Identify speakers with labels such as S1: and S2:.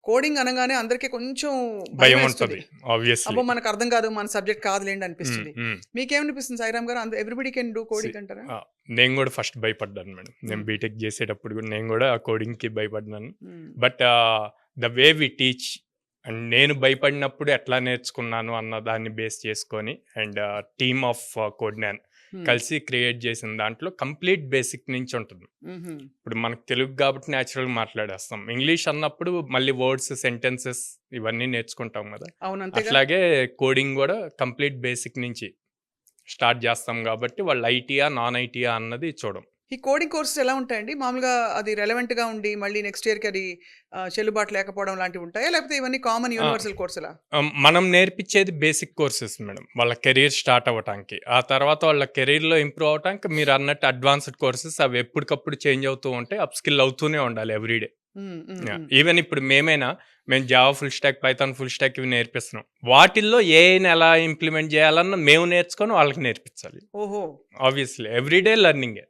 S1: Coding అనగానే అందరికీ కొంచెం
S2: భయం
S1: భయమేస్తది.
S2: ఉంటది ఆబ్వియస్లీ.
S1: అబ్బో! మనకు అర్థం కాదు. మన సబ్జెక్ట్ కాదులెండి అనిపిస్తది. మీకేమనిపిస్తుంది సాయిరామ్ గారు? ఎవ్రీబడీ కెన్ డూ కోడింగ్ అంటారా?
S2: నేను కూడా ఫస్ట్ భయపడ్డాను మేడం. నేను బీటెక్ చేసేటప్పుడు కూడా నేను కూడా కోడింగ్కి భయపడ్డాను.
S1: Hmm.
S2: But the way we teach and నేను భయపడినప్పుడు ఎట్లా నేర్చుకున్నాను అన్న దాన్ని బేస్ చేసుకొని అండ్ టీమ్ ఆఫ్ కోడ్నాన్
S1: హ్మ్.
S2: కలిసి క్రియేట్ చేసిన దాంట్లో కంప్లీట్ బేసిక్ నుంచి ఉంటుంది.
S1: హుహు.
S2: ఇప్పుడు మనకు తెలుగు కాబట్టి న్యాచురల్గా మాట్లాడేస్తాం. ఇంగ్లీష్ అన్నప్పుడు మళ్ళీ వర్డ్స్, సెంటెన్సెస్ ఇవన్నీ నేర్చుకుంటాం కదా.
S1: అవును. అంతేగా?
S2: అట్లాగే కోడింగ్ కూడా కంప్లీట్ బేసిక్ నుంచి స్టార్ట్ చేస్తాం కాబట్టి వాళ్ళు ఐటీయా నాన్ ఐటీయా అన్నది చూడం.
S1: ఈ కోడింగ్ కోర్సెస్ ఎలా ఉంటాయండి? మామూలుగా అది రెలెవెంట్‌గా ఉండి మళ్ళీ నెక్స్ట్ ఇయర్‌కి అది చెల్లుబాటు లేకపోవడం లాంటివి ఉంటాయా? లేకపోతే ఇవన్నీ కామన్ యూనివర్సల్ కోర్సులా?
S2: మనం నేర్పించేది బేసిక్ కోర్సెస్ మేడం. వాళ్ళ కెరీర్ స్టార్ట్ అవ్వటానికి. ఆ తర్వాత వాళ్ళ కెరీర్‌లో ఇంప్రూవ్ అవ్వటానికి మీరు అన్నట్టు అడ్వాన్స్డ్ కోర్సెస్ అవి ఎప్పటికప్పుడు చేంజ్ అవుతూ ఉంటాయి. అప్ స్కిల్ అవుతూనే ఉండాలి ఎవ్రీడే.
S1: హ్మ్. హ్మ్. హ్మ్.
S2: ఈవెన్ ఇప్పుడు మేము Java full stock, Python full stock ఇవి నేర్పిస్తున్నాం. వాటిల్లో ఏఐని ఎలా ఇంప్లిమెంట్ చేయాలన్న మేము నేర్చుకొని వాళ్ళకి నేర్పించాలి.
S1: ఓహో!
S2: Obviously everyday లెర్నింగే.